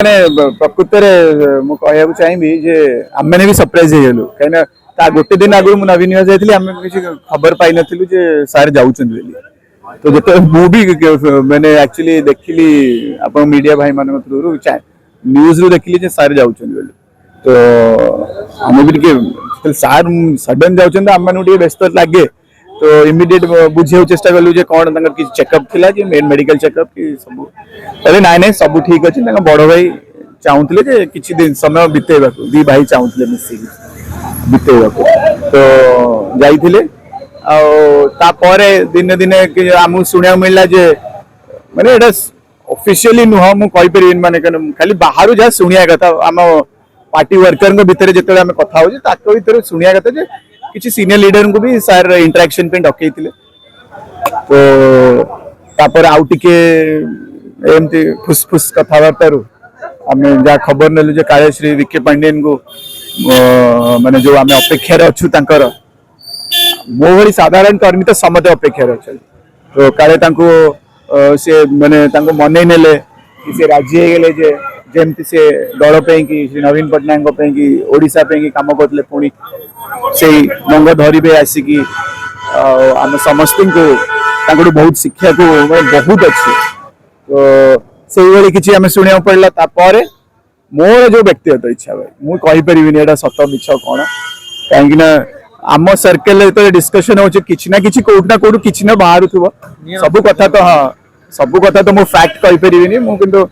मैंने प्रकृत में कहूँ चाहिए आम मैंने भी सरप्राइज हो कहीं गोटे दिन आगु मुझे नवीन निवास जाइए आम किसी खबर पाई नु सार जाऊँ तो जो मुझे मैंने एक्चुअली देखिली आप मीडिया भाई मान थ्रू न्यूज रू देखिली सार जाऊँ तो आम भी सार सडन जाऊँ आम मान व्यस्त लगे तो इमिडिएट बुझे चेष्टा कलु कौन किसी चेकअप थिला जे मेडिकल चेकअप कि सब अरे नाई नाई सब ठीक अच्छे बड़ भाई चाहूले किसी दिन समय बितेवा दी भाई चाहूले मिसिक बितेवा तो जाइए आपर दिन दिन आम शुणा मिलला जे माने एटा ऑफिशियली नुह मुझे माने खाली बाहर जहाँ शुणिया कथा आम पार्टी वर्कर भितर जो आम कथा हो शुणिया कथा किसी सीनियर लीडर को भी सार इंटरेक्शन पे डकई तो तापर आउ टिके एमती फुसफुस कथबार्ता आम जहाँ खबर नेलु जे काले श्री विखे पांडियन को माने जो आम अपेक्षार अच्छु तांकर मो भली साधारण कर्मी तो समते अपेक्षार अच्छा तो काले से माने मन नेले कि से राजी हो गले जे जेमती से दल पे कि श्री नवीन पट्टनायक कि ओडिशा पे काम करते पुणी से मंग धरवे आसिकी आम समस्त को बहुत शिक्षा को बहुत अच्छे तो से भाई किसी आम शुणा पड़ा तापर मोर जो व्यक्तिगत इच्छा भाई मुझे कहीपरि एटा सत मिछ कौन कहीं आम सर्कल तो डिस्कशन हो कि कौटना कौटू कि बाहर थो सब कथा तो हाँ सब कथा तो मुझे फैक्ट कहीपरि मुझे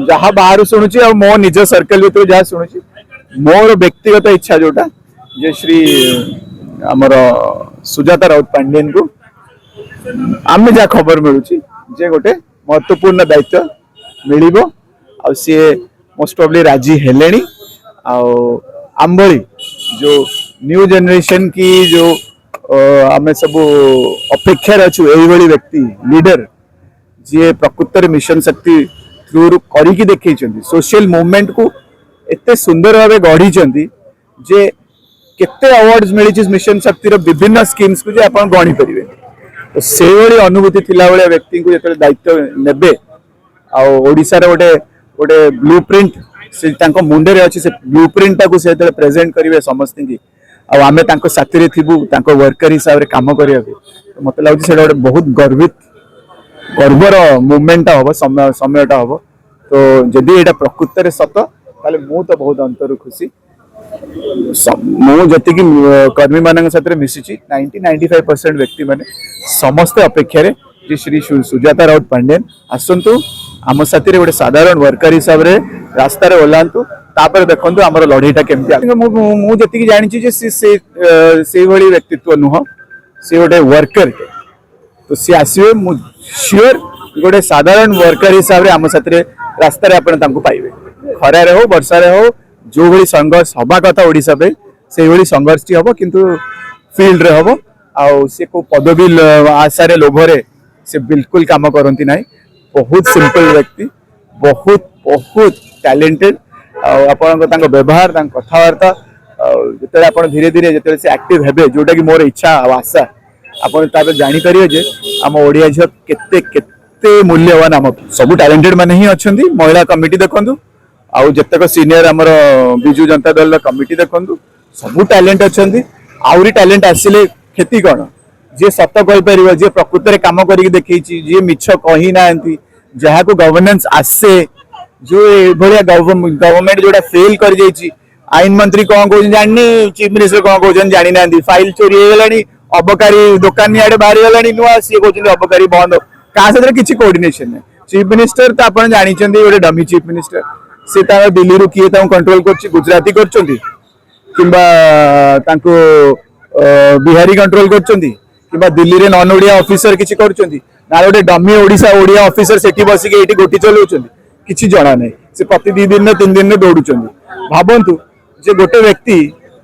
जहाँ बाहर शुणुची आ मो निज सर्कल भर जहाँ शुणुची मोर व्यक्तिगत इच्छा जोटा जे श्री आमर सुजाता राउत पांडियन को आम जहाँ खबर मिलूँ जे गोटे महत्वपूर्ण दायित्व मिल सी मोस्ट प्रोबेबली राजी हेले आम भली जो न्यू जनरेशन की जो आम सब अपेक्षार अच्छु यही व्यक्ति लीडर जी प्रकृत मिशन शक्ति थ्रू करी देखी सोशल मूवमेंट को एते सुंदर भाव गढ़ी जे केते अवार्ड्स मिली मिशन शक्ति विभिन्न स्कीम्स को आप गणी पारे तो से अनुभूति थिला भाया व्यक्ति को जो दायित्व नेबे आशार गोटे गोटे ब्लू प्रिंट से मुंडे अच्छी से ब्लू प्रिंट टाक से प्रेजेंट करेंगे समस्त की आम साथी थी वर्कर हिसाब से कम करने तो मत लगे गोटे बहुत गर्वित गर्वर मुवमेंटा हम समयटा हम तो जदि यहाँ प्रकृत सत ताले मु तो बहुत अंतर खुशी मुझे कर्मी मान मिसी 90-95% व्यक्ति माने समस्त अपेक्षा जे श्री सुजाता राउत पांडियन आसतु आम साथी गोटे साधारण वर्कर हिसाब से रास्तार ओह्लांतु तापर देखु आम लड़ईटा केमती मुझे जानी से व्यक्तित्व नुह सी गोटे वर्कर तो सी आसवे श्योर गोटे साधारण वर्कर हिसाब से आम साथी रास्तार आप पाइबे खरारे हो वर्षारे हो जो भाई संघर्ष हवा कथा ओडिशा पे से भाई संघर्ष हम किंतु फील्ड रे हम आसे को पदवी आशारे लोभरे से बिल्कुल काम करती ना बहुत सिंपल व्यक्ति बहुत बहुत टैलेंटेड आपण व्यवहार कथबार्ता जो आप धीरे धीरे जो से एक्टिव हेबे जोटा कि मोर इच्छा आशा आप जापर आम ओडिया झील केते केते मूल्यवान आम सब टैलेंटेड माने ही अच्छा महिला कमिटी देखु आउ जतक सीनियर आमर बिजु जनता दल कमिटी देखु सब टैलेंट अच्छा आहरी टैलेंट आसिले क्षति कौन जी सत कहीपर जी प्रकृत में कम कर देखी जी मिछ कही ना जहाँ को गवर्नेंस आसे जो गवर्नमेंट जोटा फेल कर आईन मंत्री कौन कौन जानी चीफ मिनिस्टर कौन कौन जानी ना फाइल चोरी हो गलानी अबकारी दुकान आड़े बाहरी गलानी नुआ सी कहते अबकारी बंद क्या सहित किसी कोऑर्डिनेशन नहीं चीफ मिनिस्टर तो आप जानते गोटे डमी चीफ मिनिस्टर सी दिल्ली किए कंट्रोल कर गुजराती कर बिहारी कंट्रोल कर दिल्ली रे नॉन ओडिया ऑफिसर किसी कर गोटे डमी ओडिशा ओडिया ऑफिसर से बसिक ये गोटी चलाऊँ किसी जना ना से प्रति 2 दिन 3 दिन दौड़ुं भावतु जे गोटे व्यक्ति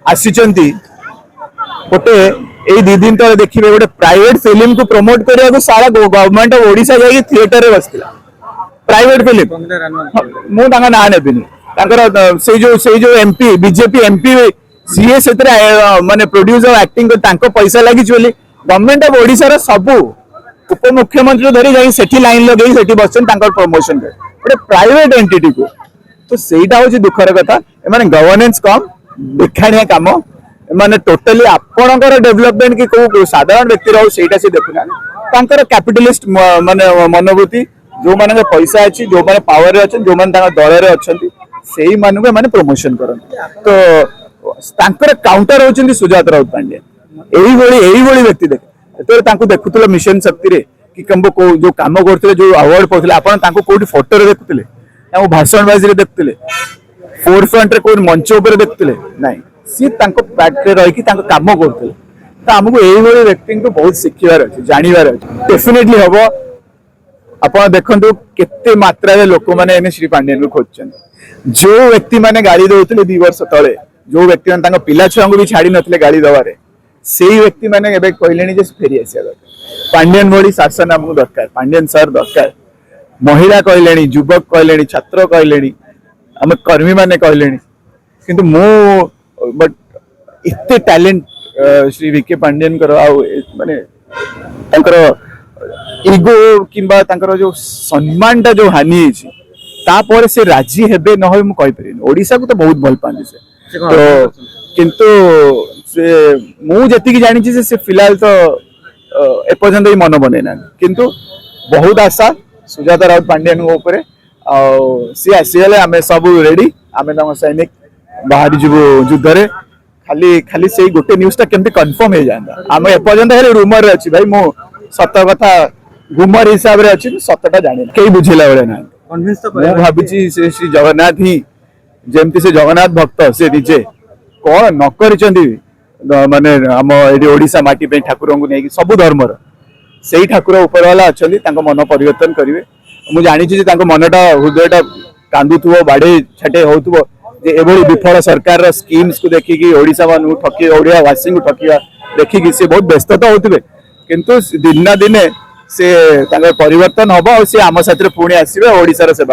आसी गोटे यही 2 दिन तक देखिए गोटे प्राइवेट फिल्म को प्रमोट करने सारा गवर्नमेंट ऑफ ओडिशा जाके थिएटर में बसला प्राइवेट फिल्म मु ना नेबिनी से जो एमपी बीजेपी एमपी सीए से माने प्रोड्यूसर एक्टिंग पैसा लगी गवर्नमेंट ऑफ ओडिशा सबू उपमुख्यमंत्री धरी जाई लाइन लगे बस प्रमोशन गोटे प्राइवेट एंटिटी को तो सेटा हूँ दुखर कथा एमाने गवर्नेंस कम देखाणिया काम एमाने टोटली आपणकर डेवलपमेंट कि को साधारण व्यक्ति रहो सेटा से देखुना तांकर कैपिटलिस्ट माने मनोवृत्ति जो माने पैसा अच्छी जो माने पावर अच्छे जो माने दल रे अच्छंती सेही मानक माने प्रमोशन करन तो तांकर काउंटर होचंती सुजात राउत पांड्या एही भली व्यक्ति देख तो तांको देखुतले मिशन शक्ति रे कि कंबो को जो काम करते जो अवार्ड पाउतले आपण तांको कोठी फोटो रे देखुतले तांको भाषण बाजी रे देखुतले फोर फ्रंट रे कोन मंच ऊपर देखुतले नाही सी तांको पैट रे रही कि तांको काम करतले तो हमको एही भली व्यक्ति को बहुत शिखिबार अछि जानिबार अछि डेफिनेटली हबो आपण देखंतु केते मात्रा रे लोक माने एने श्री पांड्यन को खोजछन जो व्यक्ति माने गाड़ी दउतले 2 वर्ष तळे जो व्यक्ति माने तांको पिला छुआ को भी छाडी नथले गाड़ी दवारे सेही व्यक्ति माने एबे कहलेनी जे फेरी आसिया दरकार पांड्यन भली शासन हमको दरकार पांड्यन सर दरकार महिला कहलेनी युवक कहलेनी छात्र कहलेनी हम कर्मी माने कहलेनी किंतु मो बट इत्ते टैलेंट श्री विके पांड्यन कर आ माने तांकर इगो किंबा तांकर जो सम्मानटा जो हानि अछि तापर से राजी हेबे न होय मु कहि परिन ओडिसा को तो बहुत भल पांदी से तो किंतु से मु जति की जानि छी से फिलहाल तो एपर्यंत ही मन बने ना किंतु बहुत आशा सुजाता राउत पांड्यन ऊपर सी आसीगले आमे सब रेडी आमे तम सैनिक बाहरी जीव युद्ध रे खाली खाली से गोटे न्यूज टा केमती कंफर्म हे जांदा आमे एपर्यंत हेले रूमर रे अछि भाई मु सत कथा गुमर हिसाब रे अछि सतटा जानि केई बुझिला बेले ना कन्विंस तो मैं भाबिची से श्री जगन्नाथ ही जेमती से जगन्नाथ भक्त से निजे कोन न करिचंदी माने हम एडी ओडिसा माटी पे ठाकुर को नै सब धर्मर सेही ठाकुर ऊपर वाला अछली तांको मन परिवर्तन करिवे मु जानि छी जे तांको मनटा हृदयटा कांदुथुबो बाडे छाटे होतुबो जे एबोली विफल सरकार रो स्कीम्स को देखि कि ओडिसा मानु ठकी ओडिया वासी को ठकिया देखि कि से बहुत व्यस्तता होतबे किंतु दिन ना दिने से तांको परिवर्तन हबो और से आम साथरे पुणी आसीबे ओडिसा रो सेवा